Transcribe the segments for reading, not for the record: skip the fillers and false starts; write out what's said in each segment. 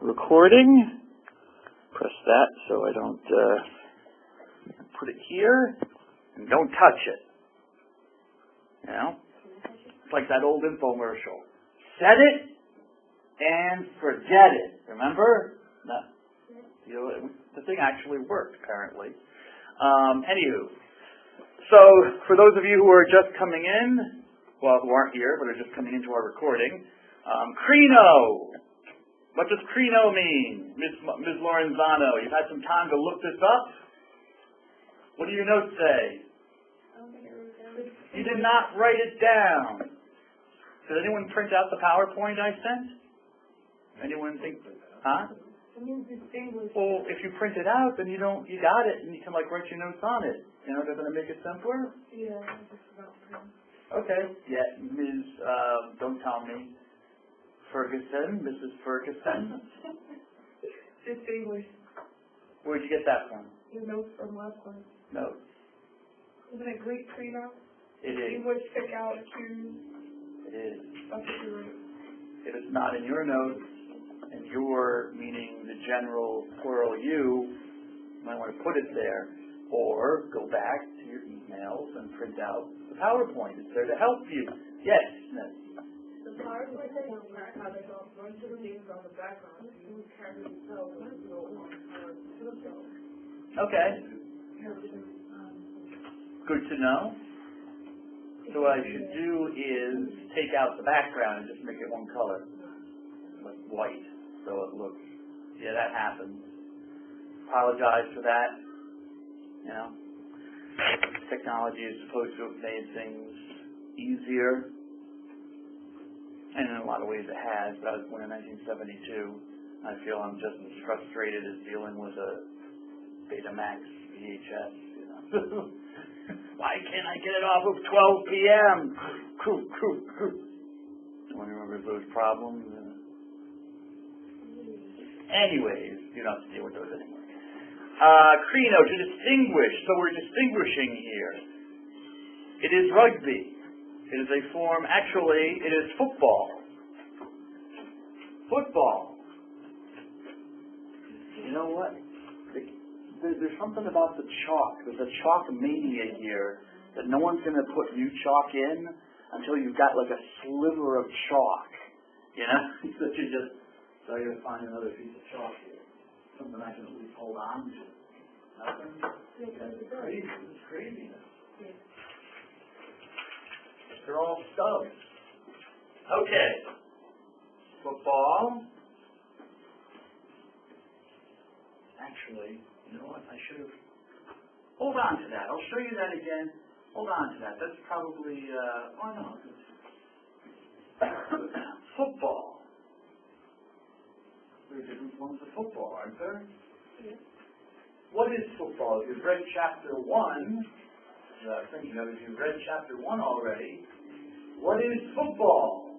recording. Press that so I don't put it here, and don't touch it. You know? It's like that old infomercial. Set it and forget it. Remember? No. You know, the thing actually worked, apparently. Anywho, so for those of you who are just coming in, well, who aren't here, but are just coming into our recording, Crino. What does Crino mean? Ms. Lorenzano, you've had some time to look this up? What do your notes say? You did not write it down. Did anyone print out the PowerPoint I sent? Anyone think, huh? Well, if you print it out, then you got it, and you can write your notes on it. You know, doesn't it make it simpler? Yeah. Okay. Yeah, Ms. Don't tell me. Ferguson, Mrs. Ferguson. Distinguished. Where'd you get that from? The notes from last one. Notes. Isn't it Greek Crino? It is. English pick out accused. It is. That's what you wrote. If it's not in your notes, and your, meaning the general plural you might want to put it there, or go back to your emails and print out the PowerPoint. It's there to help you. Yes, Smith. The PowerPoint doesn't track how they go run to the things on the background. You carry themselves and go on to themselves. Okay. Good to know. So what I should do is take out the background and just make it one color, like white, so it looks. Yeah, that happens. Apologize for that. You know, technology is supposed to have made things easier, and in a lot of ways it has. But when in 1972, I feel I'm just as frustrated as dealing with a Betamax VHS. You know, why can't I get it off of 12 p.m.? Anyone remembers those problems? Anyways, you don't have to deal with those anymore. Crino, to distinguish. So we're distinguishing here. It is rugby. It is a form, actually, it is football. Football. You know what? There's something about the chalk. There's a chalk mania here that no one's going to put new chalk in until you've got like a sliver of chalk. You know? So you just, so you're going to find another piece of chalk here. Something I can at least hold on to. Nothing? It's crazy. It's craziness. They're all stubs. Okay. Football. Actually, you know what? I should have. Hold on to that. I'll show you that again. Hold on to that. That's probably. Oh no. Football. There are different forms of football, aren't there? Yeah. What is football? If you've read chapter 1, thinking of it, if you've read chapter 1 already, what is football?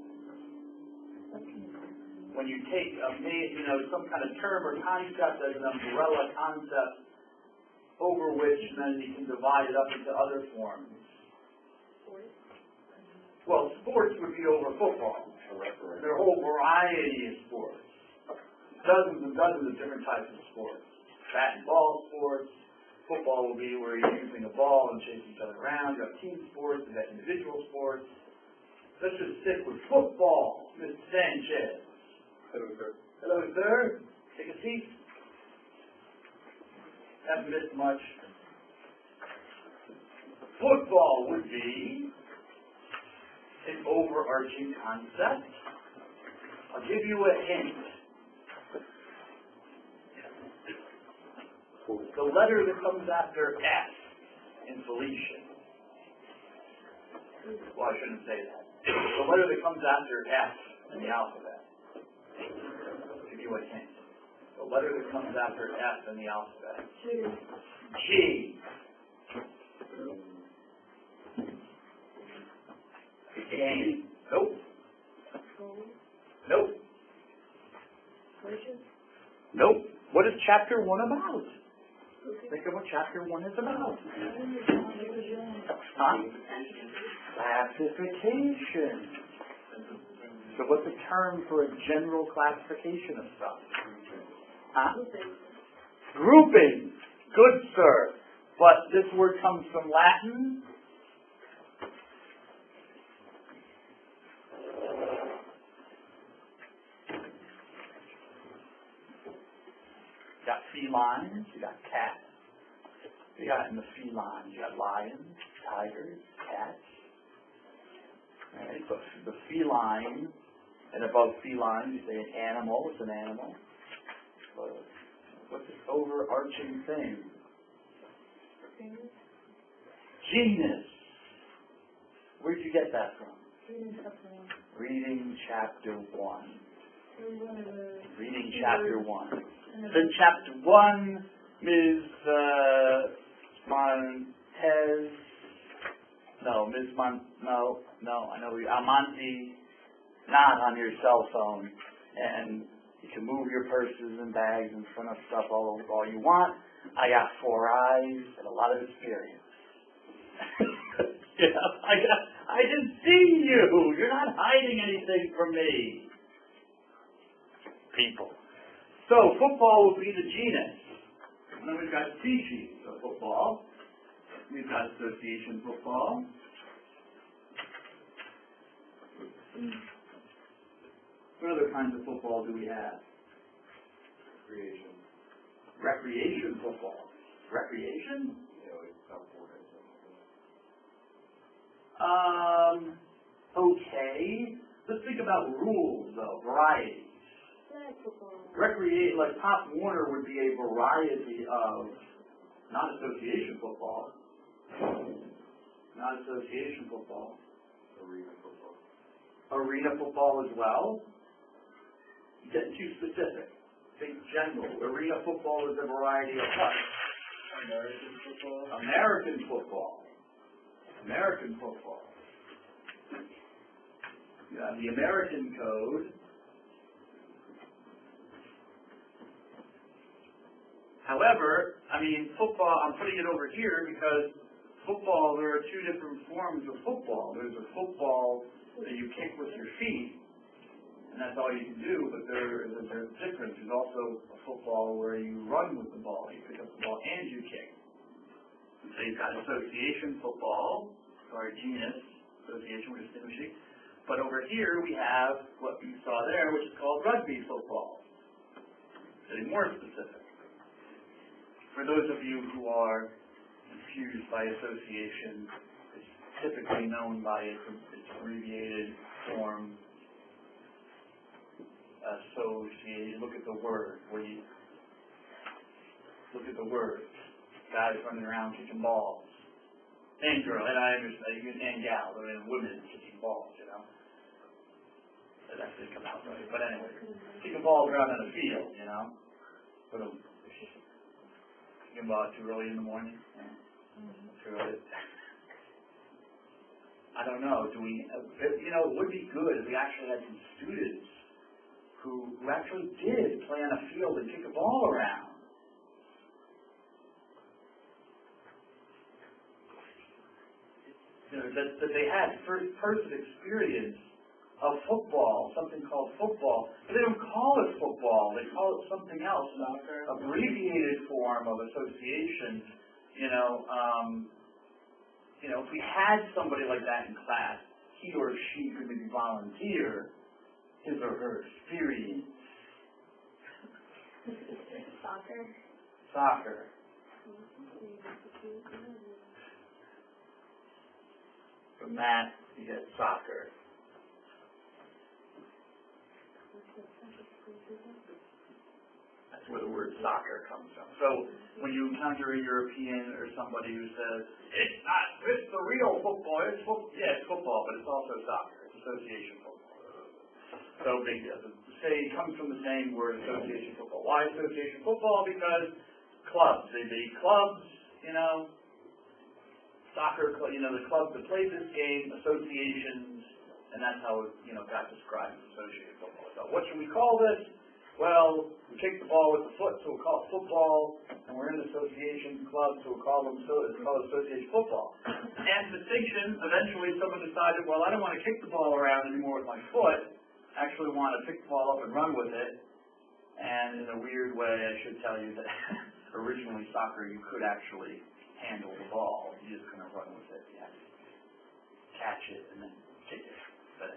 When you take some kind of term or concept as an umbrella concept over which then you can divide it up into other forms. Well, sports would be over football. There are a whole variety of sports. Dozens and dozens of different types of sports. Bat and ball sports. Football will be where you're using a ball and chasing each other around. You have team sports, you have individual sports. Let's just stick with football. Mr. Sanchez. Hello, sir. Hello, sir. Take a seat. Haven't missed much. Football would be an overarching concept. I'll give you a hint. The letter that comes after F in Felician. Well, I shouldn't say that. The letter that comes after F in the alphabet. I'll give you a hint. The letter that comes after F in the alphabet. G. Game. Nope. Nope. Nope. What is chapter 1 about? Think of what chapter 1 is about. Huh? Classification. So So what's a term for a general classification of stuff? Huh? Grouping. Good, sir. But this word comes from Latin. You got felines, you got cats. You got in the felines, you got lions, tigers, cats. Right? So the feline, and above feline, you say an animal. It's an animal. What's this overarching thing? Genus. Where'd you get that from? Reading chapter 1. Reading chapter 1. Then chapter 1, Ms. Montez. No, Ms. I know you. Amonte, not on your cell phone. And you can move your purses and bags in front of stuff all you want. I got 4 eyes and a lot of experience. I can see you. You're not hiding anything from me. People. So football will be the genus. And then we've got species of football. We've got association football. What other kinds of football do we have? Recreation football. Recreation? Okay. Let's think about rules, though. Varieties. Like Pop Warner would be a variety of not association football. Not association football. Arena football as well. Getting too specific. Think general. Arena football is a variety of what? American football. American football. You have the American code. However, football, I'm putting it over here because football, there are 2 different forms of football. There's a football that you kick with your feet, and that's all you can do, but there's a difference. There's also a football where you run with the ball. You pick up the ball and you kick. So you've got association football, genus, association, we're distinguishing. But over here we have what you saw there, which is called rugby football. Getting more specific. For those of you who are confused by association, it's typically known by its abbreviated form, association. Look at the word. Look at the word. Guys running around kicking balls. And girl, and I understand, and gals, women kicking balls, That didn't come out right. But anyway, kicking balls around on the field, Kicking balls too early in the morning? Too early. I don't know. Do we? It would be good if we actually had some students who actually did play on a field and kick a ball around. That they had first-person experience of football, something called football. But they don't call it football. They call it something else, an abbreviated form of association. If we had somebody like that in class, he or she could maybe volunteer his or her experience. Soccer. For math, you get soccer. That's where the word soccer comes from. So when you encounter a European or somebody who says, it's the real football, it's football, but it's also soccer. It's association football. So big deal. It comes from the same word, association football. Why association football? Because clubs. They clubs, soccer, the clubs that play this game, associations, and that's how it, got described as associated football. So what should we call this? Well, we kick the ball with the foot, so we'll call it football, and we're in an association club, so we'll call it association football. And distinction, eventually someone decided, well, I don't want to kick the ball around anymore with my foot, actually want to pick the ball up and run with it. And in a weird way, I should tell you that originally soccer, you could actually handle the ball. You just couldn't run with it. You had to catch it and then kick it. But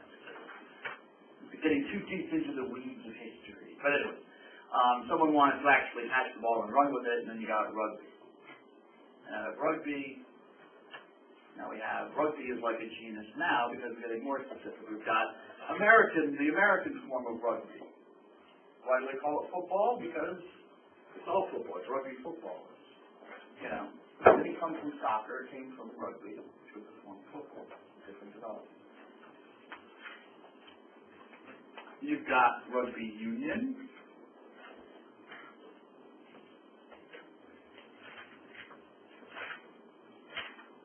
getting too deep into the weeds of history. But anyway, someone wanted to actually catch the ball and run with it, and then you got rugby. Now we have rugby is like a genus now because we're getting more specific. We've got the American form of rugby. Why do they call it football? Because it's all football. It's rugby football. You know, it didn't come from soccer. It came from rugby, which was a form of football. Different development. You've got rugby union.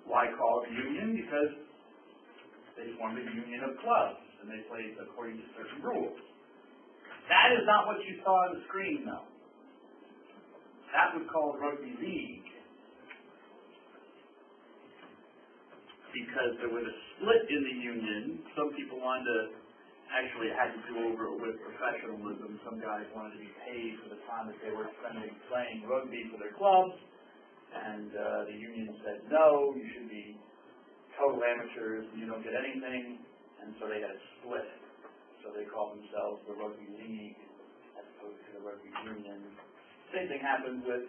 Why call it union? Because they formed a union of clubs, and they played according to certain rules. That is not what you saw on the screen, though. That was called rugby league. Because there was a split in the union. Some people wanted to, actually had to do over it with professionalism. Some guys wanted to be paid for the time that they were spending playing rugby for their clubs. And the union said, no, you should be total amateurs, you don't get anything. And so they had a split. So they called themselves the rugby league as opposed to the rugby union. Same thing happened with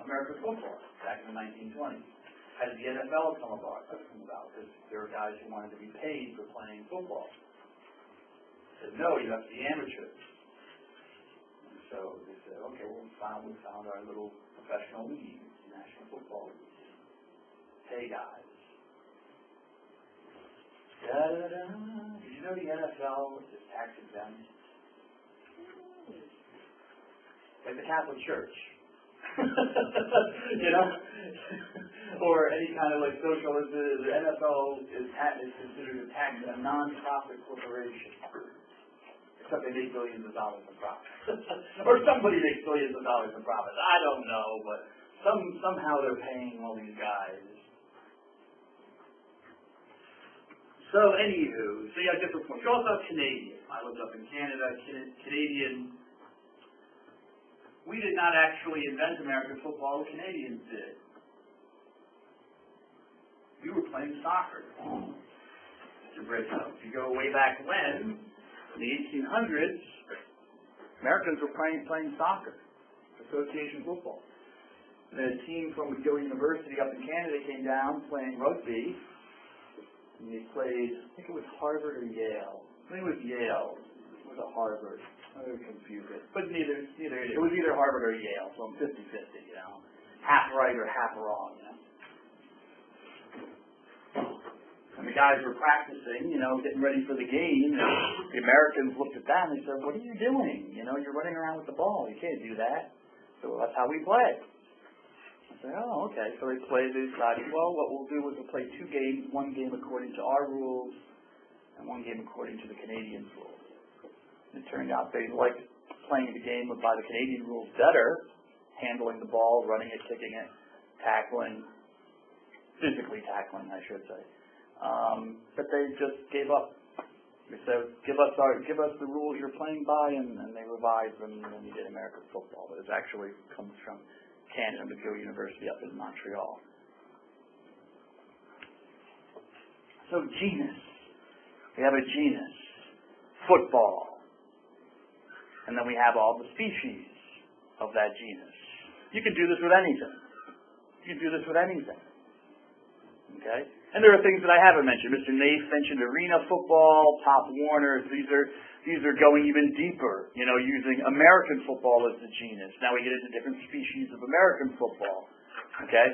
American football back in the 1920s. How did the NFL come about? Because there were guys who wanted to be paid for playing football. They said, no, you have to be amateurs. And so they said, okay, well, we found our little professional league, National Football League. Hey, guys. Da-da-da. Did you know the NFL is tax exempt? Like the Catholic Church. You know? Or any kind of like socialist, the NFL is considered a non-profit corporation. Except they make billions of dollars in profit. Or somebody makes billions of dollars in profit. I don't know, but somehow they're paying all these guys. So anywho, so you have different points. You also have Canadian. I looked up in Canada, Canadian. We did not actually invent American football, the Canadians did. We were playing soccer. To break up. If you go way back when, in the 1800s, Americans were playing soccer, association football. And a team from McGill University up in Canada came down playing rugby. And they played, I think it was Harvard or Yale. I think it was Yale. It was a Harvard. I was confused. But neither. It was either Harvard or Yale, so I'm 50-50, you know. Half right or half wrong, you know. And the guys were practicing, you know, getting ready for the game. And the Americans looked at that and they said, what are you doing? You know, you're running around with the ball. You can't do that. So that's how we play. I said, oh, okay. So they decided, well, what we'll do is we'll play two games, one game according to our rules and one game according to the Canadian rules. And it turned out they liked playing the game by the Canadian rules better, handling the ball, running it, kicking it, tackling, physically tackling, I should say. But they just gave up. They said, give us the rules you're playing by, and they revised them, and then we did American football. But it actually comes from Canada, McGill University up in Montreal. So genus. We have a genus. Football. And then we have all the species of that genus. You can do this with anything. Okay? And there are things that I haven't mentioned. Mr. Nath mentioned arena football, Pop Warners. These are going even deeper, you know, using American football as the genus. Now we get into different species of American football. Okay?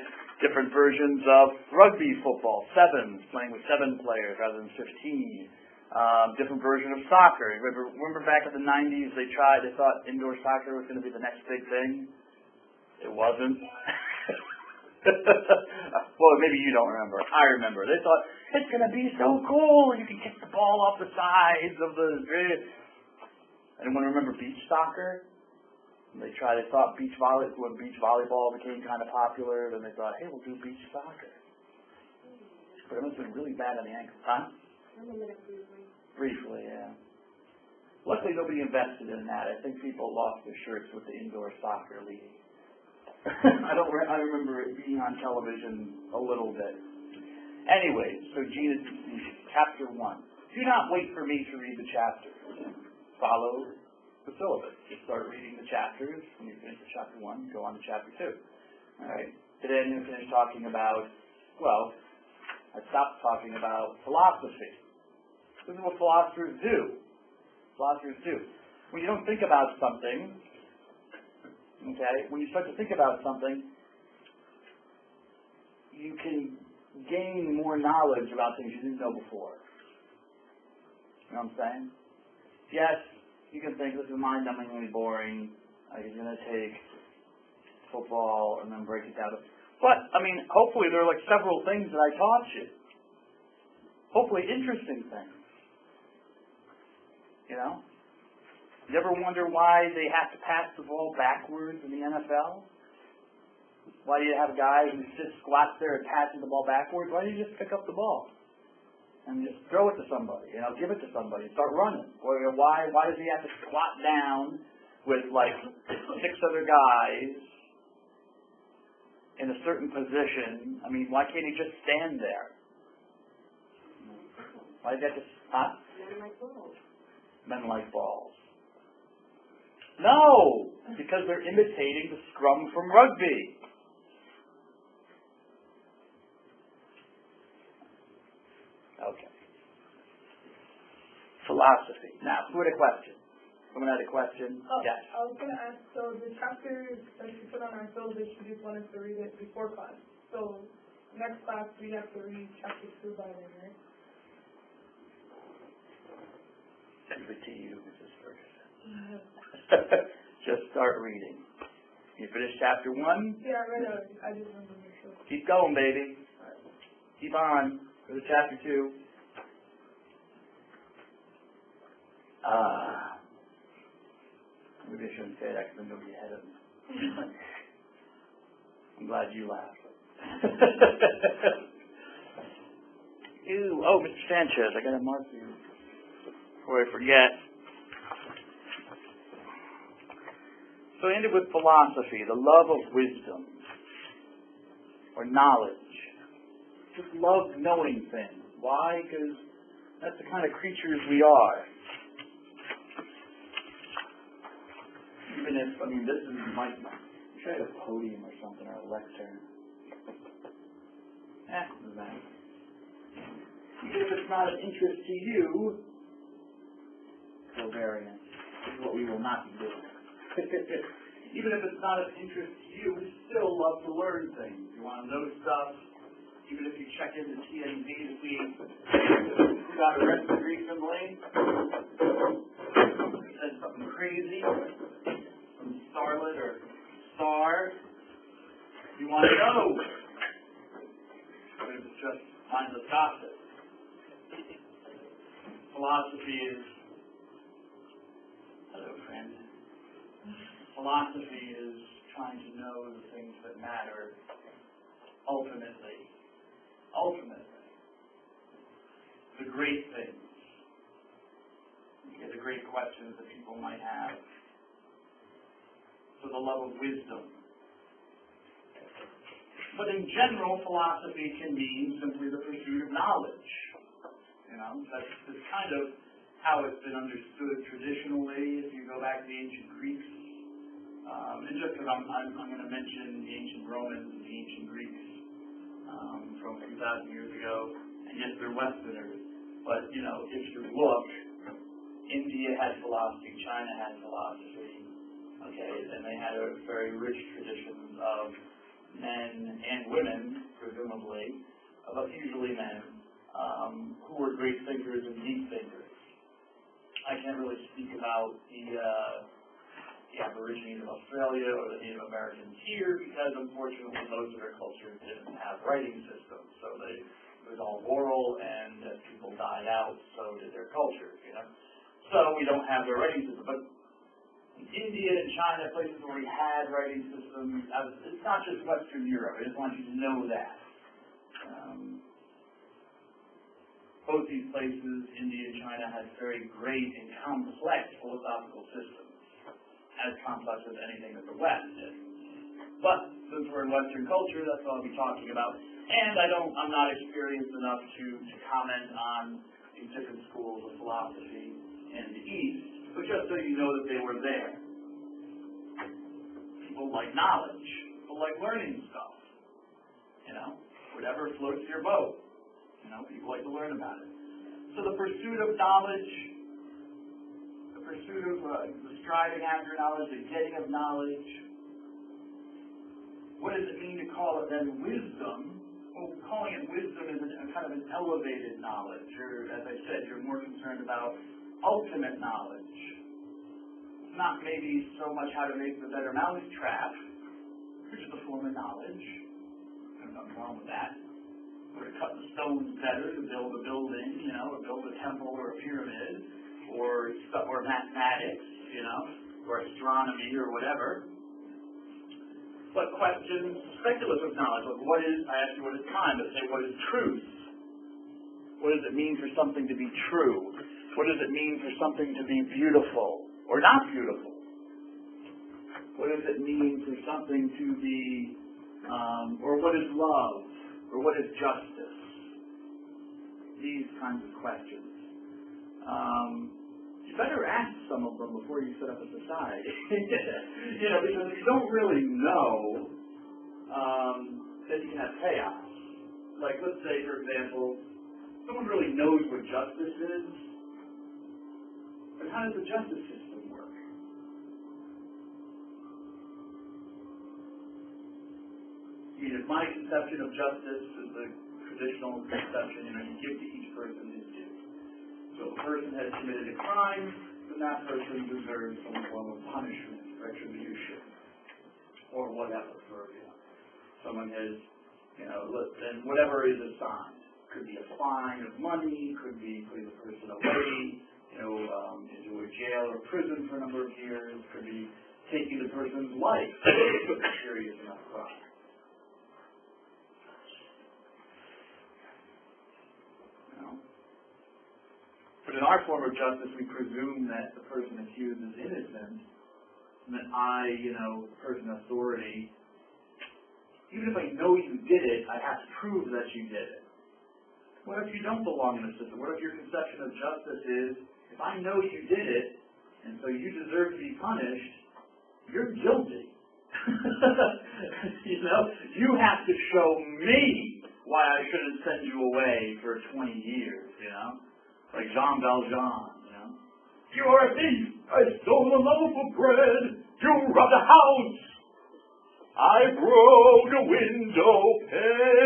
Different versions of rugby football, sevens, playing with 7 players rather than 15. Different version of soccer. Remember back in the 90s they thought indoor soccer was going to be the next big thing? It wasn't. Well, maybe you don't remember. I remember. They thought, it's going to be so cool. You can kick the ball off the sides of the... Anyone remember beach soccer? They thought when beach volleyball became kind of popular, then they thought, hey, we'll do beach soccer. But it must have been really bad on the ankle. Huh? Briefly, yeah. Luckily, nobody invested in that. I think people lost their shirts with the indoor soccer league. I remember it being on television a little bit. Anyway, so Gene, chapter 1. Do not wait for me to read the chapters. Follow the syllabus. Just start reading the chapters. When you finish chapter 1, go on to chapter 2. All right. Today I'm going to finish talking about, well, I stopped talking about philosophy. This is what philosophers do. Philosophers do. When you don't think about something, okay, when you start to think about something, you can gain more knowledge about things you didn't know before. You know what I'm saying? Yes, you can think this is mind-numbingly boring. He's going to take football and then break it down. But, I mean, hopefully there are like several things that I taught you. Hopefully interesting things. You know? You ever wonder why they have to pass the ball backwards in the NFL? Why do you have guys who just squats there and passes the ball backwards? Why don't you just pick up the ball and just throw it to somebody? You know, give it to somebody, start running. Or why does he have to squat down with like 6 other guys in a certain position? I mean, why can't he just stand there? Why does he have to? Huh? Men like balls. No, because they're imitating the scrum from rugby. Okay. Philosophy. Now, who had a question? Someone had a question? Oh, Yes. I was going to ask, so the chapters that you put on our syllabus, you just want us to read it before class. So next class, we have to read chapter 2 by then, right? Over to you, Mrs. Ferguson. Just start reading. You finish chapter 1? Yeah, I read it. I just wanted to make sure. Keep going, baby. Keep on. Go to chapter 2. Maybe I shouldn't say that because I'm going to be ahead of me. I'm glad you laughed. Ew. Oh, Mr. Sanchez, I got to mark you before I forget. So I ended with philosophy, the love of wisdom or knowledge. Just love knowing things. Why? Because that's the kind of creatures we are. Even if, I mean, this is my, wish I had a podium or something, or a lectern. That. Even if it's not of interest to you, covariance is what we will not be doing. Even if it's not of interest to you, we still love to learn things. You want to know stuff. Even if you check into TNV to see who got arrested recently, said something crazy from Starlet or Star, you want to know. But if it's just mindless gossip. Philosophy is, hello friend, philosophy is trying to know the things that matter ultimately. The great things. The great questions that people might have. So the love of wisdom. But in general, philosophy can mean simply the pursuit of knowledge. You know, that's kind of how it's been understood traditionally. If you go back to the ancient Greeks, and just because I'm going to mention the ancient Romans and the ancient Greeks from 2,000 years ago, and yes, they're Westerners, but you know, if you look, India had philosophy, China had philosophy, okay, and they had a very rich tradition of men and women, presumably, but usually men, who were great thinkers and deep thinkers. I can't really speak about the Aborigines of Australia or the Native Americans here because, unfortunately, most of their cultures didn't have writing systems, so it was all oral, and as people died out, so did their culture, you know. So we don't have their writing system, but in India and China, places where we had writing systems, it's not just Western Europe. I just want you to know that. both these places, India and China, had very great and complex philosophical systems, as complex as anything that the West did. But since we're in Western culture, that's what I'll be talking about. And I'm not experienced enough to comment on these different schools of philosophy in the East, but just so you know that they were there. People like knowledge, people like learning stuff, whatever floats your boat. People like to learn about it. So the pursuit of knowledge, the pursuit of the striving after knowledge, the getting of knowledge. What does it mean to call it then wisdom? Well, calling it wisdom is a kind of an elevated knowledge. As I said, you're more concerned about ultimate knowledge. It's not maybe so much how to make the better mousetrap, which is a form of knowledge. There's nothing wrong with that. Or to cut the stones better to build a building, or build a temple or a pyramid, or mathematics, or astronomy or whatever. But questions, speculative knowledge, like I ask you what is time, but say what is truth? What does it mean for something to be true? What does it mean for something to be beautiful or not beautiful? What does it mean for something to be, or what is love? Or what is justice? These kinds of questions. You better ask some of them before you set up a society. Because if you don't really know, then you can have chaos. Like, let's say, for example, someone really knows what justice is, but how does the justice system work? If my conception of justice is the traditional conception, you give to each person his due. So if a person has committed a crime, then that person deserves some form of punishment, retribution, or whatever. Someone has, then whatever is assigned. Could be a fine of money, could be putting the person away, into a jail or prison for a number of years, could be taking the person's life if it's a serious enough crime. But in our form of justice, we presume that the person accused is innocent, and that I, person authority, even if I know you did it, I have to prove that you did it. What if you don't belong in the system? What if your conception of justice is, if I know you did it, and so you deserve to be punished, you're guilty. You have to show me why I shouldn't send you away for 20 years, Like Jean Valjean, You are a thief! I stole a loaf of bread! You robbed a house! I broke a window pane!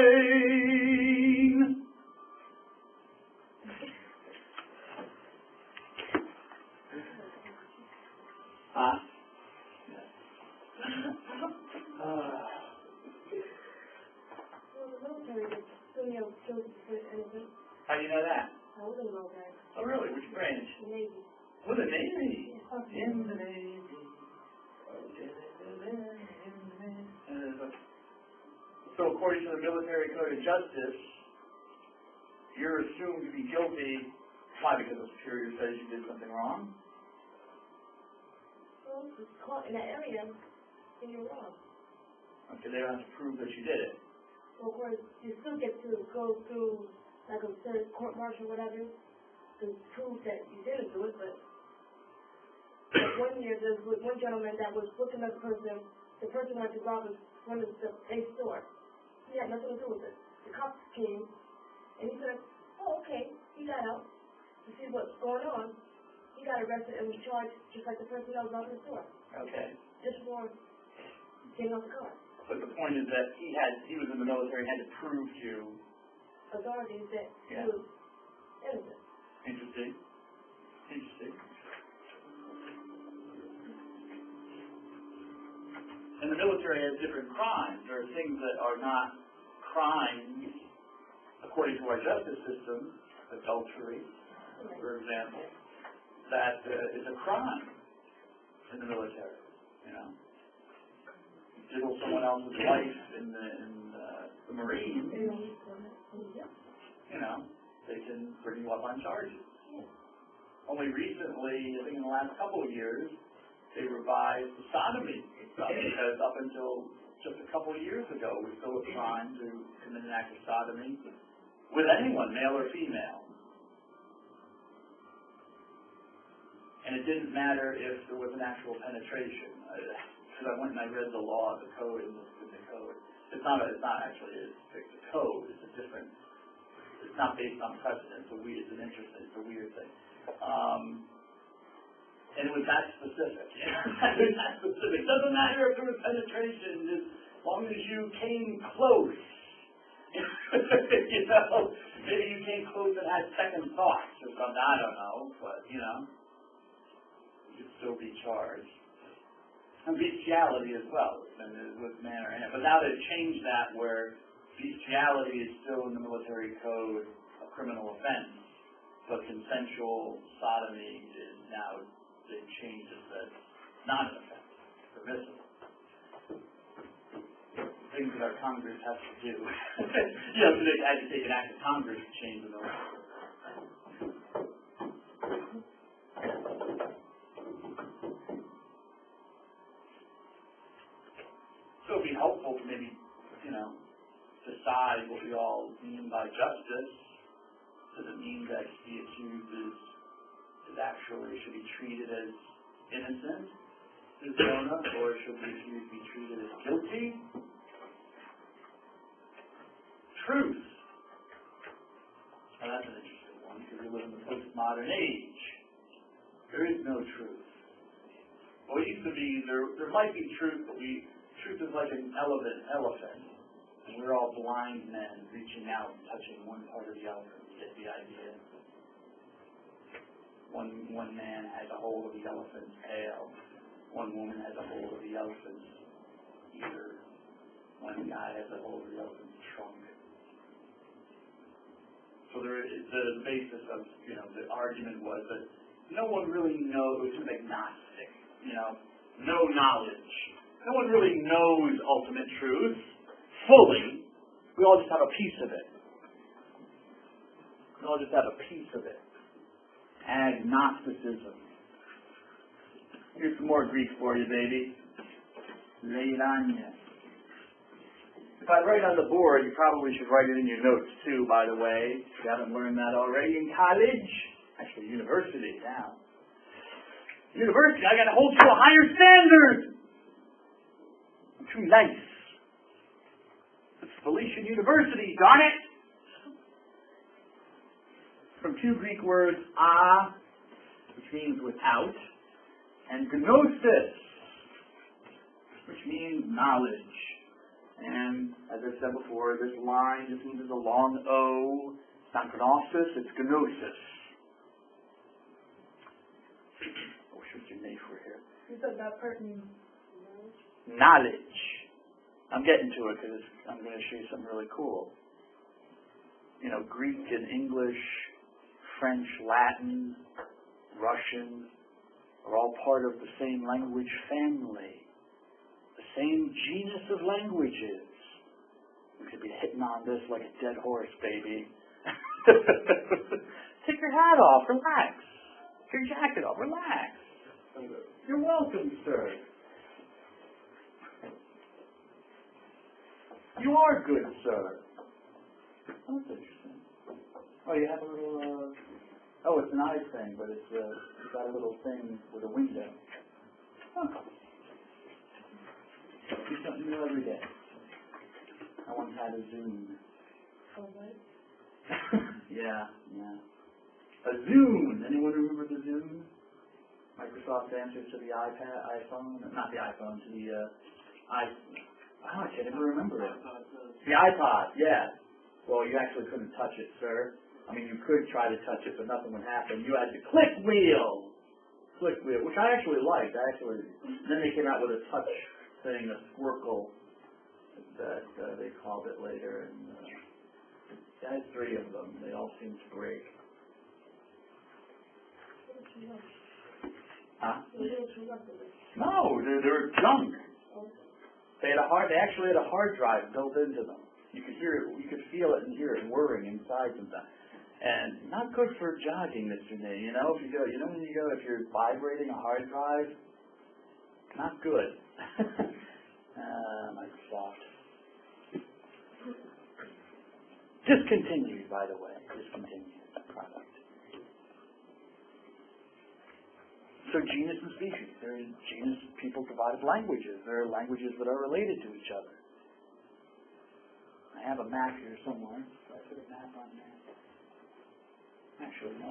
How do you know that? I was in the military. Oh, really? Which branch? The Navy. Oh, the Navy. Yeah. In the Navy. So according to the military code of justice, you're assumed to be guilty. Why? Because the superior says you did something wrong? Well, if it's caught in that area, then you're wrong. Okay, they don't have to prove that you did it. Well, of course, you still get to go through, like a court-martial or whatever, to prove that you didn't do it, but like one year, there was one gentleman that was looking at the person went to rob one of the base store. He had nothing to do with it. The cops came, and he said, oh, okay, he got out to see what's going on. He got arrested and was charged just like the person that was robbing the store. Okay. Just for getting off the car. But the point is that he was in the military and had to prove to authorities that he was innocent. Interesting. And the military has different crimes. There are things that are not crimes according to our justice system, adultery, for example, that is a crime in the military. Diddle someone else's wife in the Marines, they can bring you up on charges. Only recently, I think in the last couple of years, they revised the sodomy stuff, because up until just a couple of years ago, it was still a crime to commit an act of sodomy with anyone, male or female. And it didn't matter if there was an actual penetration. Because I went and I read the law, the code, and looked in the code. It's not actually a code. It's a different. It's not based on precedent. It's a weird thing. And it was that specific. It was that specific. Doesn't matter if there was penetration, as long as you came close. You know, maybe you came close and had second thoughts or something. I don't know, but you know, you could still be charged. And bestiality as well, and with manner in it. But now they've changed that where bestiality is still in the military code a criminal offense, but consensual sodomy is now, they've changed it as not an offense, permissible. Things that our Congress has to do. You know, so they had to take an act of Congress to change the military. So it would be helpful to maybe, you know, decide what we all mean by justice. Does it mean that the accused is actually should be treated as innocent, as Jonah, or should the accused be treated as guilty? Truth. Now that's an interesting one, because we live in the postmodern age. There is no truth. Well, it used to be, there might be truth, but truth is like an elephant. And we're all blind men reaching out and touching one part of the elephant. You get the idea? One man has a hold of the elephant's tail. One woman has a hold of the elephant's ear. One guy has a hold of the elephant's trunk. So the basis of, you know, the argument was that no one really knows, it was agnostic, you know, no knowledge. No one really knows ultimate truth fully. We all just have a piece of it. We all just have a piece of it. Agnosticism. Here's some more Greek for you, baby. Lay it on you. If I write on the board, you probably should write it in your notes too, by the way. If you haven't learned that already in college. Actually, university now. University, I got to hold you to a higher standard. I'm too nice. It's Felician University, darn it! From two Greek words, which means without, and gnosis, which means knowledge. And as I said before, this line just means there's a long O. It's not gnosis, it's gnosis. I wish it was your name for here. You said that part means knowledge. I'm getting to it because I'm going to show you something really cool. You know, Greek and English, French, Latin, Russian are all part of the same language family. The same genus of languages. We could be hitting on this like a dead horse, baby. Take your hat off, relax. Take your jacket off, relax. You're welcome, sir. You are good, sir. Oh, that's interesting. Oh, you have a little, oh, it's an eye thing, but it's got a little thing with a window. Huh. Do something new every day. I once had a Zoom. oh, what? Yeah. A Zoom. Anyone remember the Zoom? Microsoft's answer to the iPhone? Not the iPhone, to the I can't even remember it. The iPod, yeah. Well, you actually couldn't touch it, sir. I mean, you could try to touch it, but nothing would happen. You had the click wheel, which I actually liked. Then they came out with a touch thing, a squircle, that they called it later. And I had 3 of them. They all seemed to break. Huh? No, they're junk. They actually had a hard drive built into them. You could hear it, you could feel it and hear it whirring inside sometimes. And not good for jogging, Mr. Nay. You know, if you go, you know when you go, if you're vibrating a hard drive, not good. Microsoft. Discontinued, by the way. Discontinued product. So genus and species. There is genus, people provided languages. There are languages that are related to each other. I have a map here somewhere. So I put a map on there. Actually, no.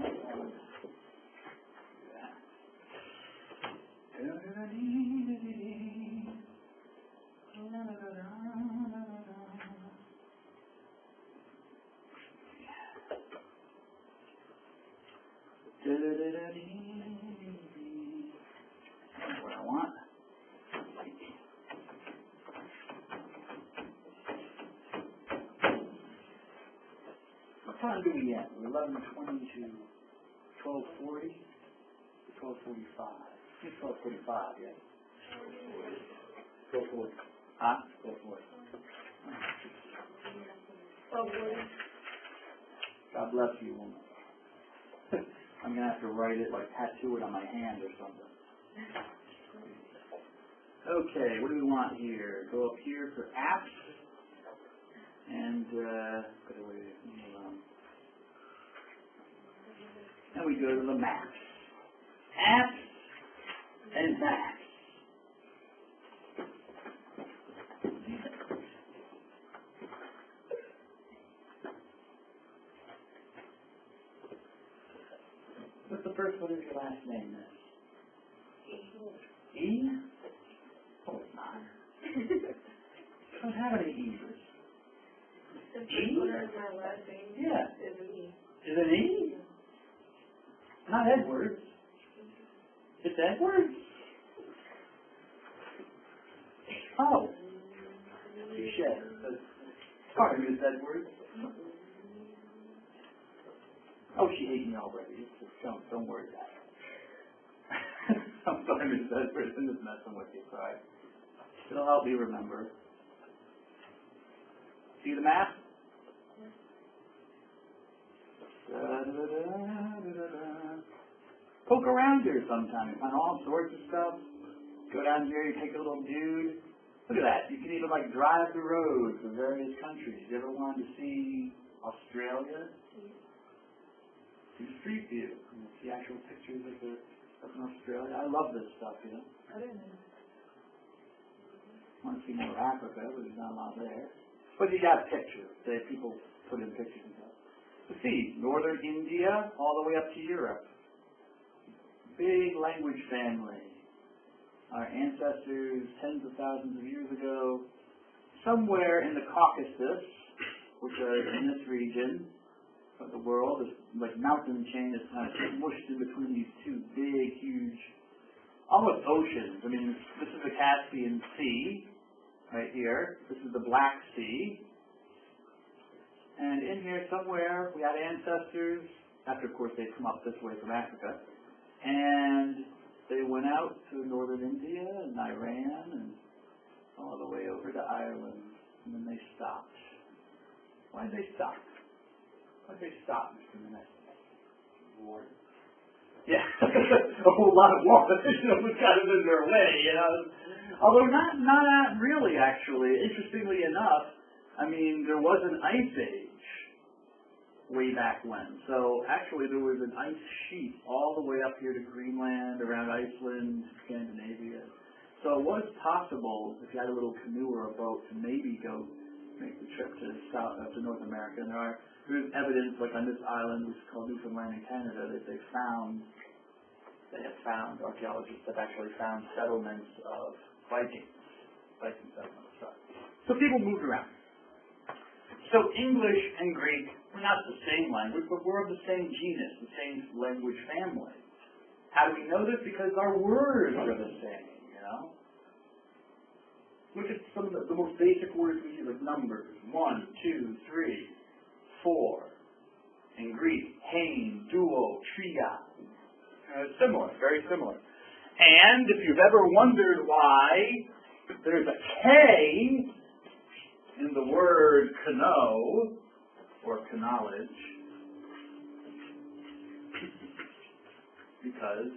That's what I want. What time do we end? 11:20 to 12:40? 12:45. It's 12:45, yeah. 12:40. Huh? 12:40. God bless you, woman. I'm going to have to write it, like tattoo it on my hand or something. Okay, what do we want here? Go up here for apps. And, and we go to the maps. Apps and maps. What's the first one of your last name, Miss? E? Oh, it's not. I don't have any E's. E? My last name Yeah. is an E. Is it E? Not Edwards. It's Edwards. Oh. Touche. Sorry, Miss Edwards. Oh, she hates me already. Don't worry about it. I'm sorry, Miss Edwards. I'm just messing with you, sorry. It'll help me remember. See the map? Poke around here sometime. You find all sorts of stuff. Go down here, you take a little dude. Look at that. You can even like drive the roads of various countries. You ever wanted to see Australia? See Street View. You see actual pictures of Australia. I love this stuff, you know. I didn't know. Want to see more Africa, but there's not a lot there. But you got pictures. People put in pictures and stuff. Let's see, northern India all the way up to Europe. Big language family. Our ancestors, tens of thousands of years ago, somewhere in the Caucasus, which are in this region of the world, this like mountain chain is kind of smushed in between these two big, huge, almost oceans. I mean, this is the Caspian Sea, right here. This is the Black Sea. And in here somewhere, we had ancestors, after, of course, they'd come up this way from Africa, and they went out to northern India and Iran and all the way over to Ireland, and then they stopped. Why did they stop? Why did they stop, Mr. Minetti? War. Yeah, a whole lot of water, was kind of in their way, you know. Although not really, actually. Interestingly enough, I mean, there was an ice age way back when. So actually there was an ice sheet all the way up here to Greenland, around Iceland, Scandinavia. So it was possible, if you had a little canoe or a boat, to maybe go make the trip to North America. And there's evidence, like on this island, which is called Newfoundland in Canada, that they have found, archaeologists have actually found settlements of Viking settlements. So people moved around. So English and Greek were not the same language, but we're of the same genus, the same language family. How do we know this? Because our words are the same, you know? Look at some of the most basic words we use, like numbers. 1, 2, 3, 4. In Greek, hain, duo, tria. Similar, very similar. And if you've ever wondered why there's a K in the word canoe, or knowledge, because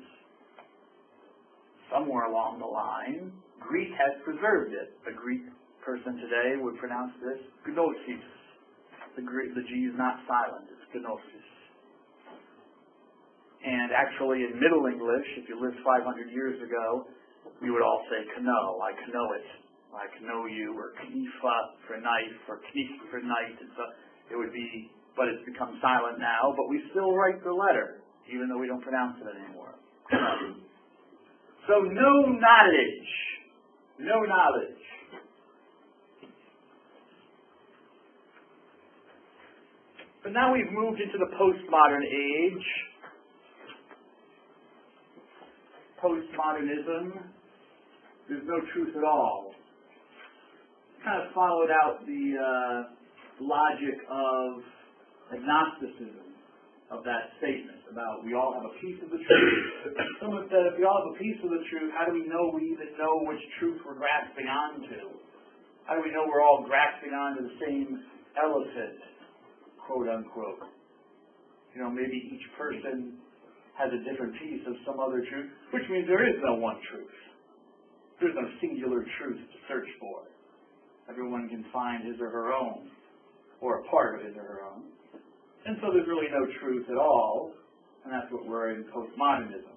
somewhere along the line, Greek has preserved it. A Greek person today would pronounce this gnosis. The G is not silent, it's gnosis. And actually in Middle English, if you lived 500 years ago, we would all say kno, I know it. I know you, or knifa for knife, or knif for night, and so it would be, but it's become silent now, but we still write the letter, even though we don't pronounce it anymore. So no knowledge. No knowledge. But now we've moved into the postmodern age. Postmodernism. There's no truth at all. Kind of followed out the logic of agnosticism, of that statement about we all have a piece of the truth. Someone said, if we all have a piece of the truth, how do we know we even know which truth we're grasping onto? How do we know we're all grasping onto the same elephant, quote unquote? You know, maybe each person has a different piece of some other truth, which means there is no one truth. There's no singular truth to search for. Everyone can find his or her own, or a part of his or her own. And so there's really no truth at all, and that's what we're in postmodernism.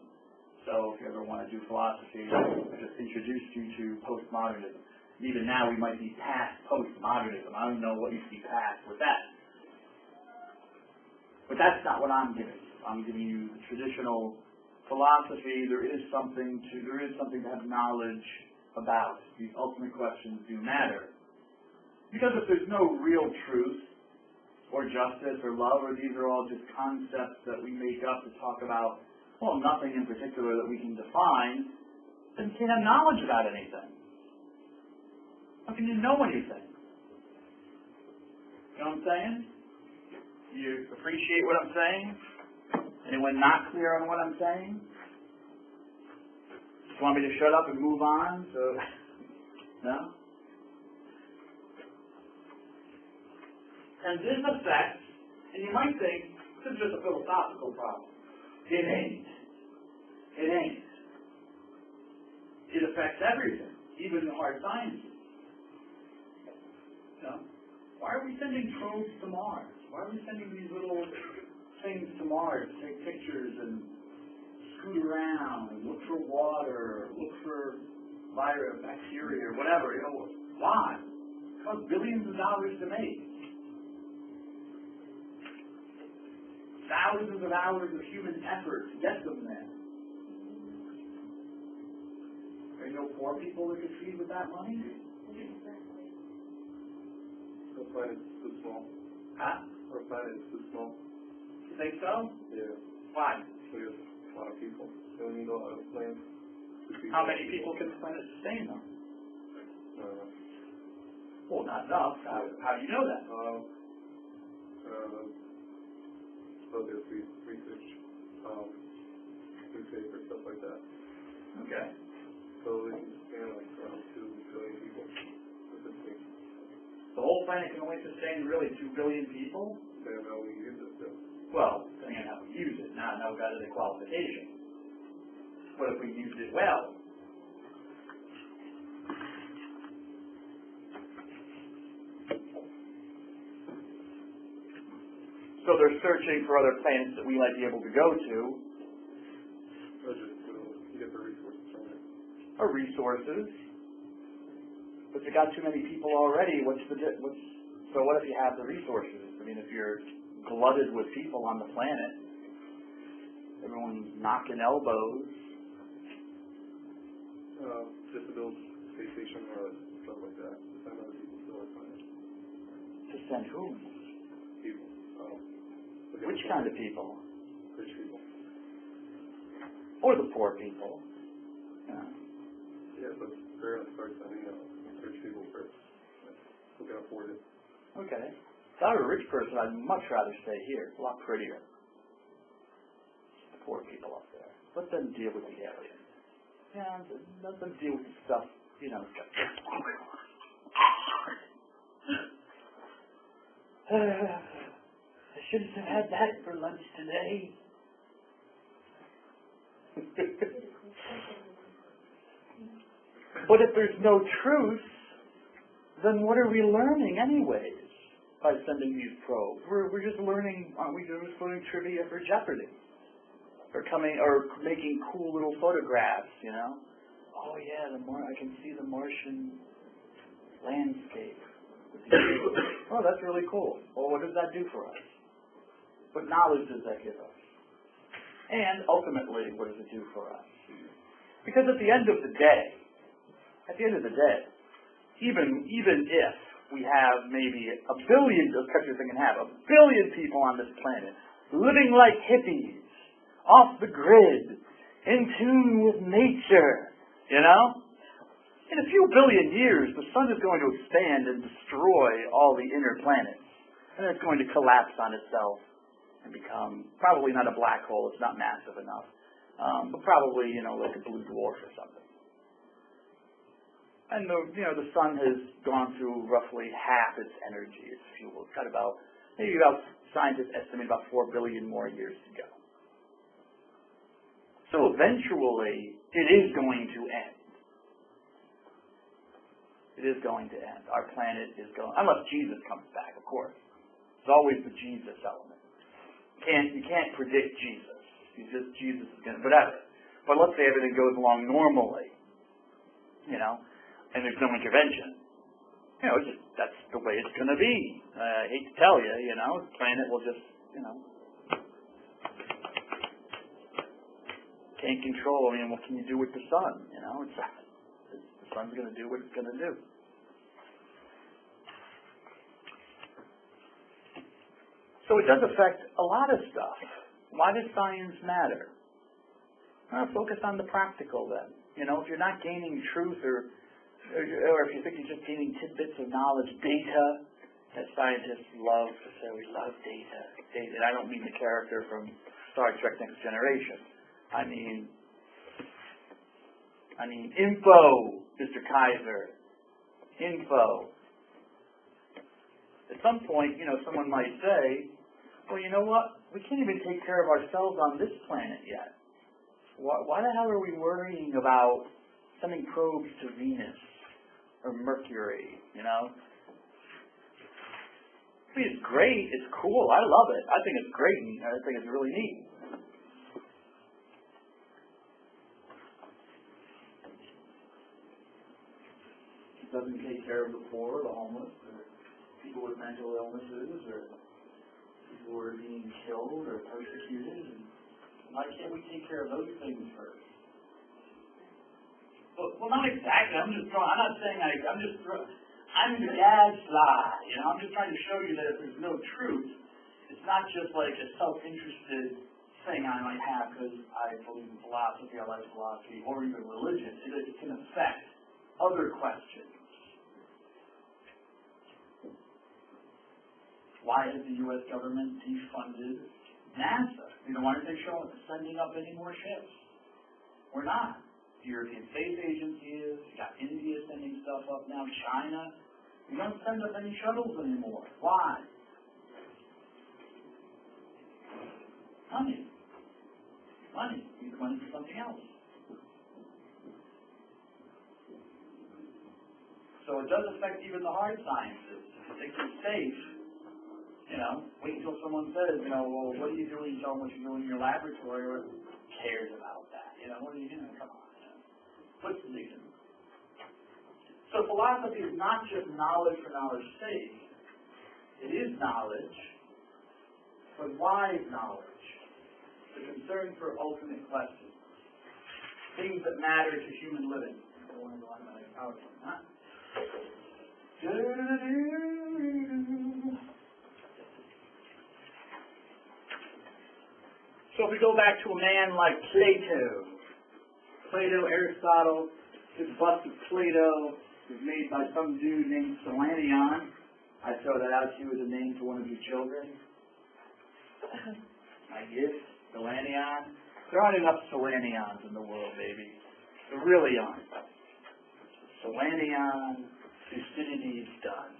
So if you ever want to do philosophy, I just introduced you to postmodernism. Even now we might be past postmodernism. I don't know what you see past with that. But that's not what I'm giving you. I'm giving you the traditional philosophy. There is something to have knowledge about. These ultimate questions do matter. Because if there's no real truth, or justice, or love, or these are all just concepts that we make up to talk about, well, nothing in particular that we can define, then you can't have knowledge about anything. How can you know anything? You know what I'm saying? You appreciate what I'm saying? Anyone not clear on what I'm saying? Just want me to shut up and move on? So, no? And this affects, and you might think, this is just a philosophical problem. It ain't. It ain't. It affects everything, even the hard sciences. You know, why are we sending probes to Mars? Why are we sending these little things to Mars to take pictures and scoot around and look for water, look for virus, bacteria, or whatever? You know, why? It costs billions of dollars to make. Thousands of hours of human effort to get them there. There are no poor people that could feed with that money? Our planet's too small. Huh? Our planet's too small. You think so? Yeah. Why? We have a lot of people. So we need a lot of planes. How many people can the planet sustain them? Well, not enough. How do you know that? So there's research, newspaper, stuff like that. Okay. So we can sustain like around 2 billion people with this thing. The whole planet can only sustain really 2 billion people? They have how we use it still. Well, depending on how we use it. Now we've got the qualification. But if we used it well, so they're searching for other planets that we might be able to go to. Or just to get the resources from it. Or resources. But you got too many people already. So what if you have the resources? I mean, if you're glutted with people on the planet, everyone's knocking elbows. Just to build space station or stuff like that. To send other people to our planet. To send whom? People. Which kind of people? Rich people. Or the poor people. Yeah, but they're going to start sending rich people first. Who can afford it. Okay. If I were a rich person, I'd much rather stay here. It's a lot prettier. The poor people up there. Let them deal with the aliens. Yeah, let them deal with the stuff, you know. I shouldn't have had that for lunch today. But if there's no truth, then what are we learning anyways by sending these probes? We're just learning, aren't we just learning trivia for Jeopardy? Or making cool little photographs, you know? Oh yeah, I can see the Martian landscape. Oh, that's really cool. Well, what does that do for us? What knowledge does that give us? And ultimately, what does it do for us? Because at the end of the day, even if we have maybe a billion, as countries can have, a billion people on this planet living like hippies, off the grid, in tune with nature, you know? In a few billion years, the sun is going to expand and destroy all the inner planets. And it's going to collapse on itself and become, probably not a black hole, it's not massive enough, but probably, like a blue dwarf or something. And the sun has gone through roughly half its energy, its fuel. It's got scientists estimate about 4 billion more years to go. So eventually, it is going to end. It is going to end. Our planet is going, unless Jesus comes back, of course. It's always the Jesus element. You can't predict Jesus. Jesus is going to, whatever. But let's say everything goes along normally, and there's no intervention. That's the way it's going to be. I hate to tell you, the planet will just, can't control. What can you do with the sun? The sun's going to do what it's going to do. So it does affect a lot of stuff. Why does science matter? Focus on the practical then. If you're not gaining truth or if you think you're just gaining tidbits of knowledge, data, as scientists love to say, we love data. Data. And I don't mean the character from Star Trek Next Generation. I mean info, Mr. Kaiser. Info. At some point, someone might say, well, you know what? We can't even take care of ourselves on this planet yet. Why the hell are we worrying about sending probes to Venus or Mercury, It's great. It's cool. I love it. I think it's great. And I think it's really neat. It doesn't take care of the poor, the homeless, or people with mental illnesses, or people who are being killed or persecuted. Why can't we take care of those things first? Well, not exactly. I'm not saying I'm the gadfly. I'm just trying to show you that if there's no truth, it's not just like a self-interested thing I might have because I believe in philosophy, I like philosophy, or even religion. It can affect other questions. Why has the U.S. government defunded NASA? Why aren't they sending up any more ships? We're not. The European Space Agency is. You got India sending stuff up now. China. We don't send up any shuttles anymore. Why? Money. Money. You need money for something else. So it does affect even the hard sciences. If you think it's safe, wait until someone says, well, what are you doing? Tell them what you're doing in your laboratory. Or who cares about that? What are you doing? Come on. What's the reason? So philosophy is not just knowledge for knowledge's sake. It is knowledge, but wise knowledge. The concern for ultimate questions. Things that matter to human living. I don't want to go on my PowerPoint, huh? So if we go back to a man like Plato, Aristotle, this bust of Plato was made by some dude named Selenion. I throw that out to you as a name for one of your children. I guess, Selenion. There aren't enough Selenions in the world, baby. There really aren't. Selenion, Thucydides, Dunn.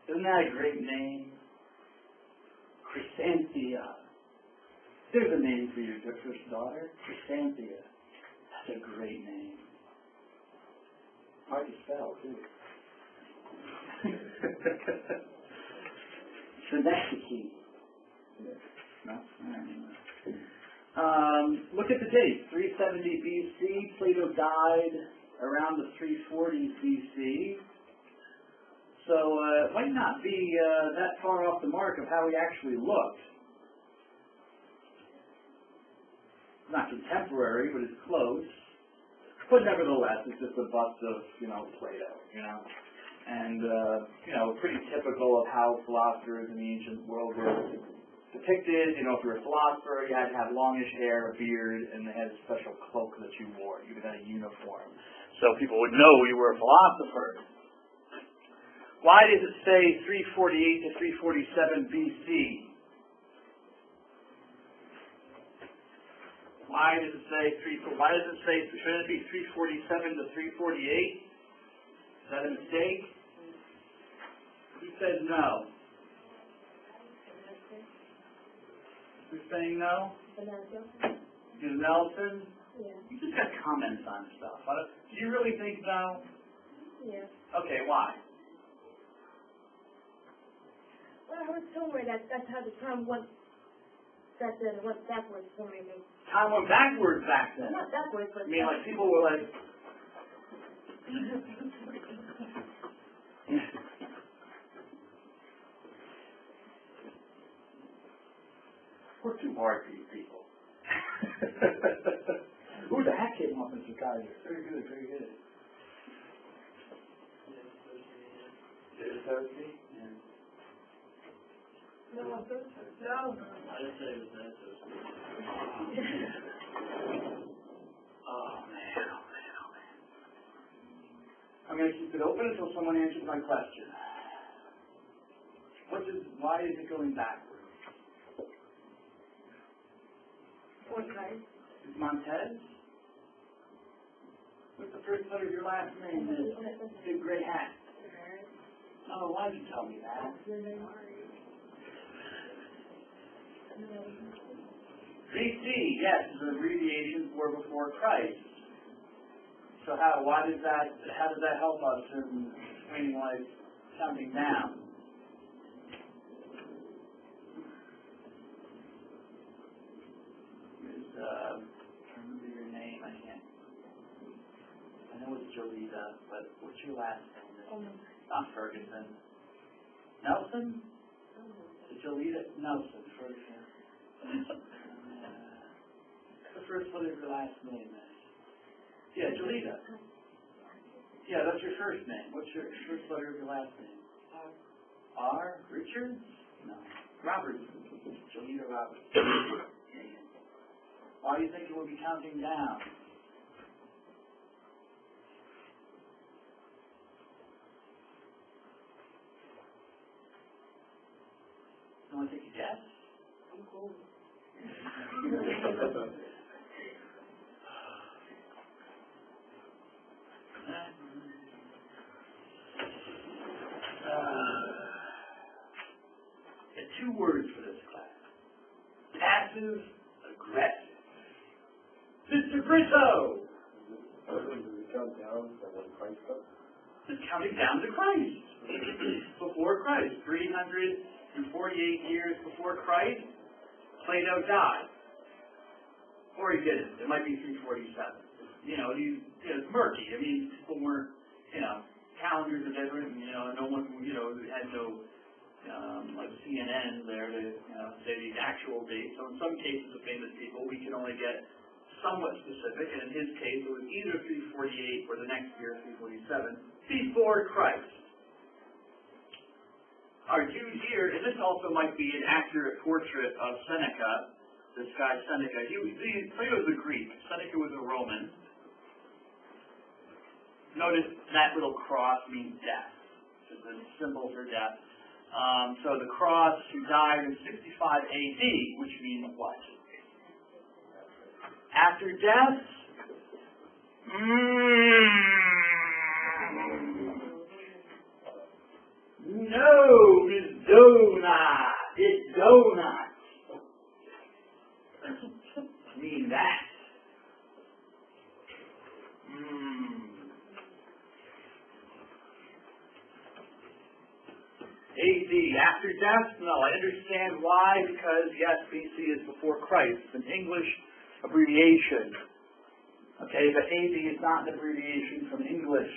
Isn't that a great name? Chrysanthia. There's a name for your first daughter. Chrysanthia. That's a great name. Hard to spell, too. Synecdoche. No? Look at the date. 370 BC. Plato died around the 340s BC. So it might not be that far off the mark of how he actually looked. Not contemporary, but it's close. But nevertheless, it's just a bust of, Plato, And, pretty typical of how philosophers in the ancient world were depicted. If you were a philosopher, you had to have longish hair, a beard, and they had a special cloak that you wore. You had a uniform. So people would know you were a philosopher. Why does it say 348 to 347 BC? Why does it say shouldn't it be 347 to 348? Is that a mistake? Who says no? Who's saying no? Is Nelson? Yeah. You just got comments on stuff. Do you really think no? Yeah. Okay, why? Well, I heard somewhere that's how the time went. That then went backwards for me. Time went backwards back then. Not backwards, but. I mean, like people were like. Work too hard for you people. Ooh, the hat came off in Chicago. Very good, very good. Is it Thursday? Yeah. No. I didn't say it was that Thursday. Oh, man. I'm going to keep it open until someone answers my question. Why is it going backwards? Okay. Is Montez? What's the first letter of your last name? Big gray hat. Oh, why did you tell me that? BC, yes, is an abbreviation for before Christ. So how does that help us in explaining why it's counting down? Remember your name, I know it's Jolita, but what's your last name? Not Ferguson. Nelson? Is Jolita? Nelson, Ferguson. The first letter of your last name is? Yeah, Jolita. Yeah, that's your first name. What's your first letter of your last name? R. Richards? No. Robertson. Jolita Robertson. Why do you think it would be counting down? You want to take a guess? I'm cool. Two words for this class. Passive aggressive. Mr. Brito! It's counting down to Christ. Before Christ. 348 years before Christ, Plato died. Or he didn't. It might be 347. It's murky. I mean, people weren't, calendars are different, no one, had no like CNN there to say the actual date. So in some cases of famous people, we can only get somewhat specific, and in his case, it was either 348 or the next year, 347, before Christ. Our Jews here, and this also might be an accurate portrait of Seneca, this guy Seneca. Plato was a Greek, Seneca was a Roman. Notice that little cross means death. It's a symbol for death. So the cross, who died in 65 AD, which means what? After death? No, it's donut. It's donut. I mean that. AD, after death? No, I understand why, because yes, BC is before Christ. It's an English abbreviation. Okay, but AD is not an abbreviation from English.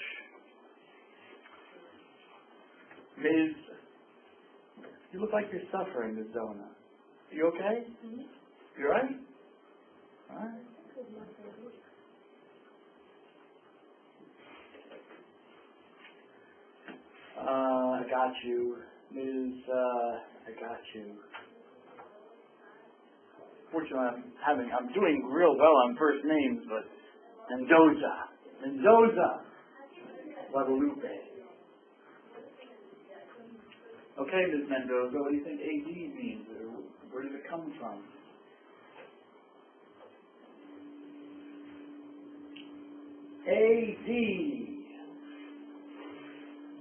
Ms. You look like you're suffering, Ms. Zona. You okay? Mm-hmm. You alright? Alright. I got you. Ms. I got you. Fortunately, I'm doing real well on first names, but Mendoza, Guadalupe. Okay, Ms. Mendoza, what do you think AD means? Where does it come from? AD.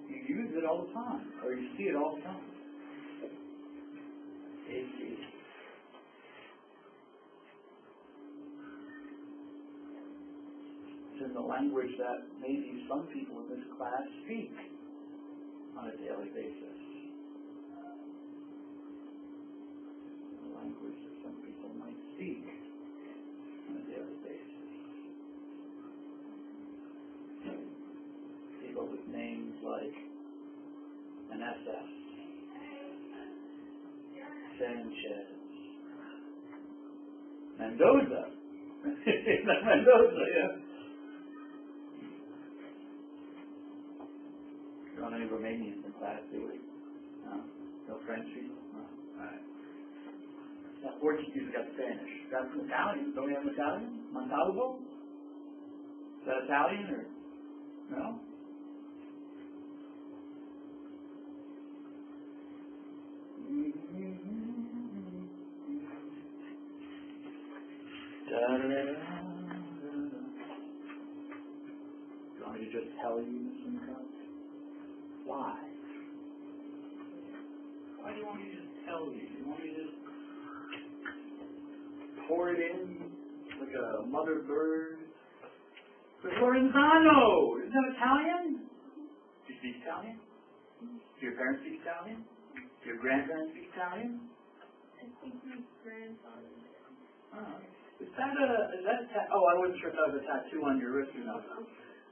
You use it all the time, or you see it all the time. AD. It's in the language that maybe some people in this class speak on a daily basis. The language that some people might speak on a daily basis. People with names like Meneses, Sanchez, Mendoza. Mendoza, yeah. You don't have any Romanians in class, do we? No? No French people? No. Alright. Yeah, Portuguese got Spanish. Got some Italian. Don't we have an Italian? Montalvo? Is that Italian or? No? You want me to just tell you, Mr. McCoy? Why? Why do you want me to just tell you? You want me to just pour it in like a mother bird? Lorenzano! Isn't that Italian? Do you speak Italian? Do your parents speak Italian? Do your grandparents speak Italian? I think my grandfather did. Oh. Is that oh, I wasn't sure if that was a tattoo on your wrist or not. A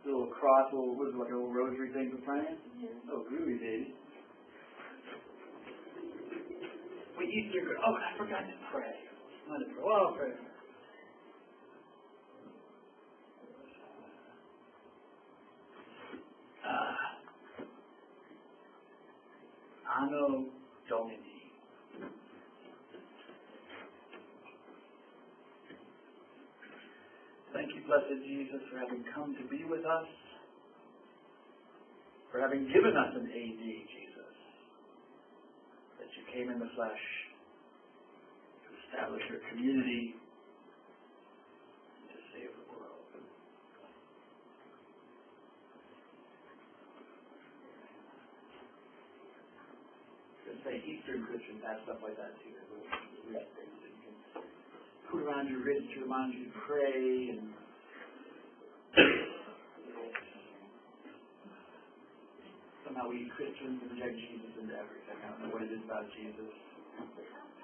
little cross, what is it, like a little rosary thing from France? Yeah. Oh, groovy, baby. Wait, Easter, oh, I forgot to pray. Oh, pray. Anno Domini. Thank you, blessed Jesus, for having come to be with us, for having given us an AD, Jesus, that you came in the flesh to establish your community and to save the world. I was going to say Eastern Christians have stuff like that too. Put around your wrist to remind you to pray, and somehow we Christians inject Jesus into everything. I don't know what it is about Jesus.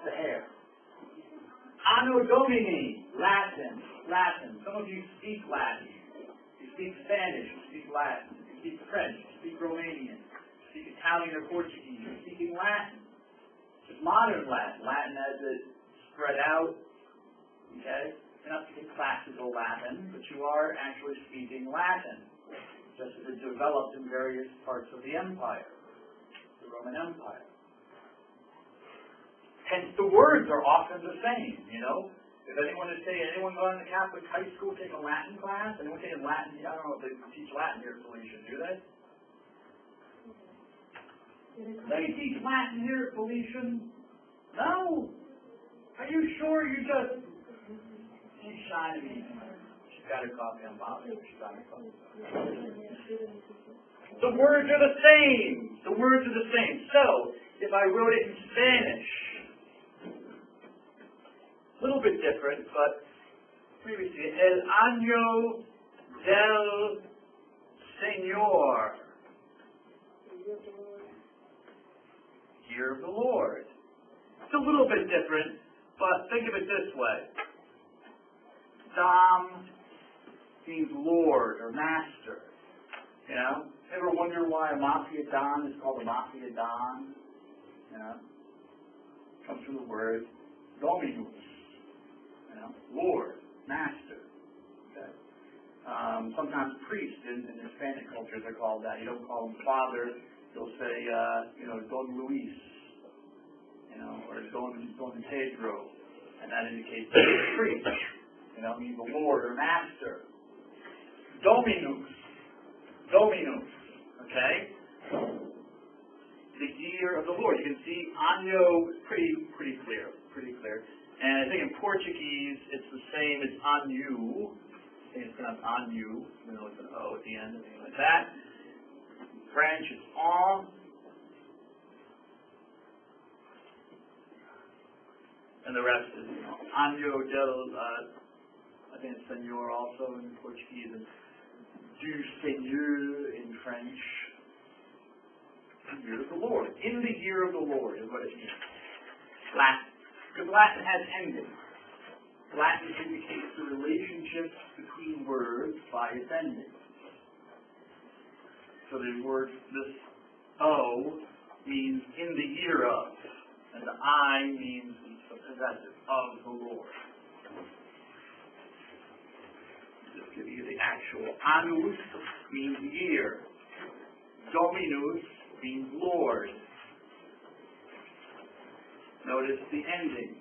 The hair. Anno Domini, Latin. Some of you speak Latin. You speak Spanish, you speak Latin. You speak French, you speak Romanian, you speak Italian or Portuguese. You're speaking Latin. Just modern Latin. Latin as it spread out. Okay? You're not speaking classical Latin, but you are actually speaking Latin, just as it developed in various parts of the empire, the Roman Empire. Hence, the words are often the same, you know? If anyone going to Catholic high school taking a Latin class? Anyone taking Latin? I don't know if they teach Latin here at Felicia, do they? They teach Latin here at Felicia? No! Are you sure you just... She's shy to me. She's got her coffee on bottom. She's got her coffee. The words are the same. The words are the same. So, if I wrote it in Spanish, a little bit different, but maybe see. El año del Señor. year of the Lord. It's a little bit different, but think of it this way. Dom means Lord or Master. You know? Ever wonder why a Mafia Don is called a Mafia Don? You know? Comes from the word Dominus. You know? Lord, Master. Okay? Sometimes priests in Hispanic cultures are called that. You don't call them Father. You'll say, Don Luis, or Don Pedro, and that indicates that he's a priest. Means the Lord or Master. Dominus, okay? The year of the Lord. You can see Año is pretty clear. And I think in Portuguese it's the same as Año. I think it's pronounced Año, even though it's an O at the end, anything like that. French is en. And the rest is Año del, I think it's Senor also in Portuguese, and du Seigneur in French. The year of the Lord. In the year of the Lord is what it means. Latin. Because Latin has endings. Latin indicates the relationship between words by its ending. So the word, this O means in the year of, and the I means the possessive of the Lord. Just give you the actual. Annus means year. Dominus means Lord. Notice the ending.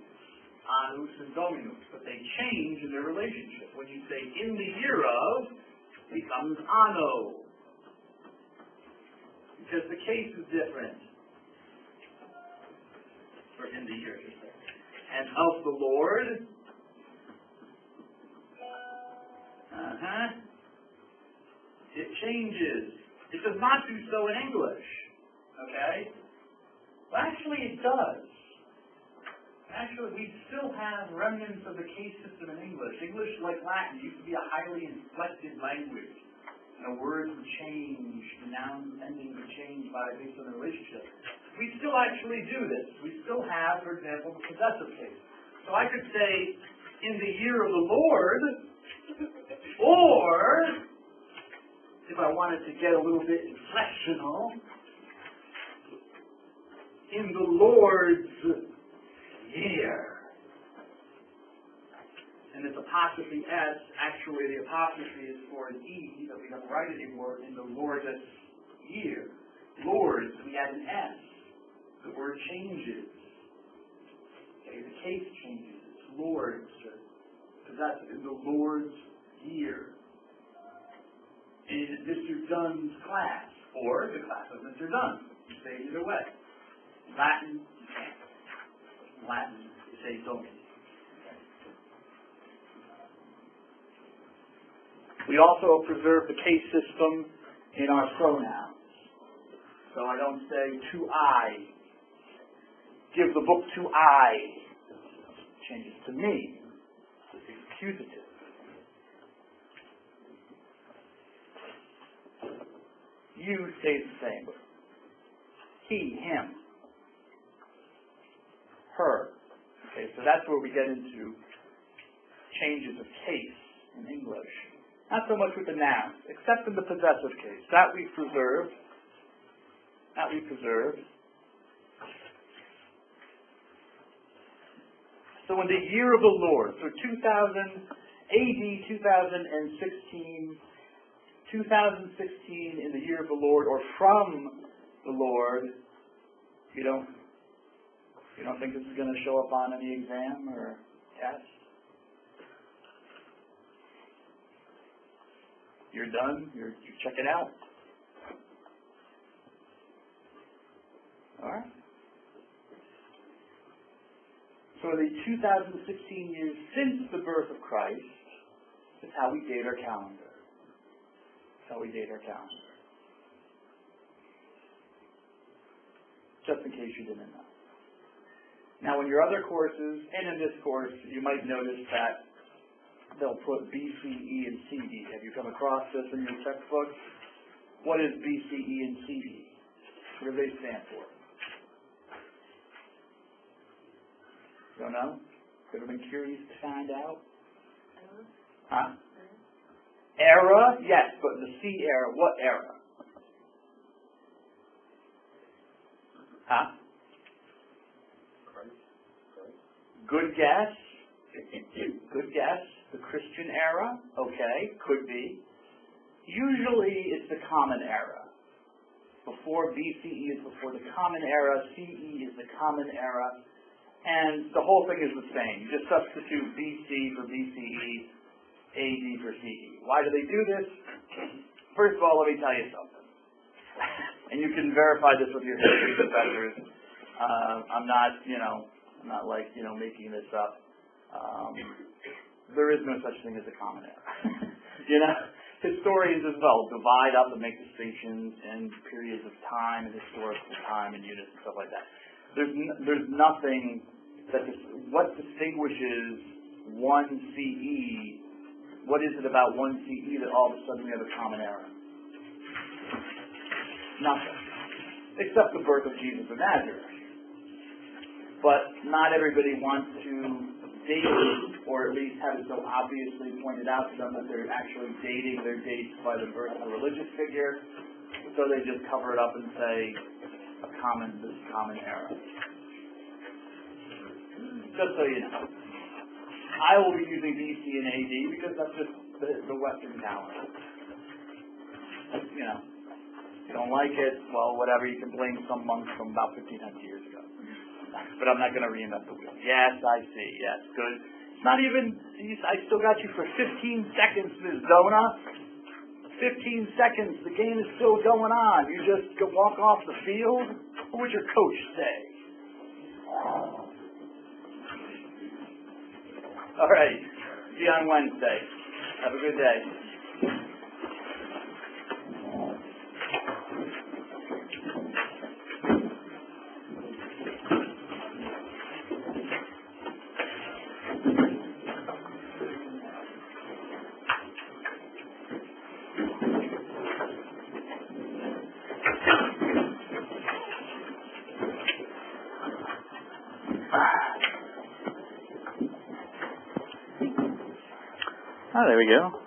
Annus and Dominus. But they change in their relationship. When you say in the year of, it becomes anno. Because the case is different. Or in the year, you say. And of the Lord. It changes. It does not do so in English. Okay? Well, actually it does. Actually, we still have remnants of the case system in English. English, like Latin, used to be a highly inflected language. Words would change, the noun endings would change based on the relationship. We still actually do this. We still have, for example, the possessive case. So I could say, in the year of the Lord, or, if I wanted to get a little bit inflectional, in the Lord's year. And this apostrophe S, actually the apostrophe is for an E that we don't write anymore in the Lord's year. Lord's, we add an S. The word changes. Okay, the case changes. It's Lord's. Because that's in the Lord's year. In Mr. Dunn's class, or the class of Mr. Dunn. You say it either way. Latin, you can't. Latin, you say don't. We also preserve the case system in our pronouns. So I don't say to I. Give the book to I. Changes to me. It's accusative. You stays the same. He, him. Her. Okay, so that's where we get into changes of case in English. Not so much with the nouns, except in the possessive case. That we've preserved. So in the year of the Lord, so 2000 AD 2016, 2016 in the year of the Lord, or from the Lord, you don't think this is going to show up on any exam or test? You're done? You check it out? Alright? So the 2016 years since the birth of Christ is how we date our calendar. Just in case you didn't know. Now in your other courses, and in this course, you might notice that they'll put BCE and CE. Have you come across this in your textbooks? What is BCE and CE? What do they stand for? Don't know? Ever been curious to find out? Huh? Era? Yes, but the C era, what era? Huh? Good guess. Good guess. The Christian era? Okay, could be. Usually it's the Common Era. Before BCE is before the Common Era, CE is the Common Era, and the whole thing is the same. You just substitute BC for BCE, AD for CE. Why do they do this? First of all, let me tell you something. And you can verify this with your history professors. I'm not making this up. There is no such thing as a common era. Historians as well divide up and make distinctions in periods of time and historical time and units and stuff like that. There's nothing that what distinguishes one CE. What is it about one CE that all of a sudden we have a common era? Nothing, except the birth of Jesus of Nazareth. But not everybody wants to date it, or at least have it so obviously pointed out to them that they're actually dating their dates by the birth of a religious figure, so they just cover it up and say this common era. Just so you know. I will be using BC and AD because that's just the Western calendar. You don't like it, well, whatever, you can blame some monks from about 1,500 years ago. But I'm not going to reinvent the wheel. Yes, I see. Yes, good. Not even, I still got you for 15 seconds, Ms. Zona. 15 seconds. The game is still going on. You just go walk off the field. What would your coach say? All right. See you on Wednesday. Have a good day. Oh, there we go.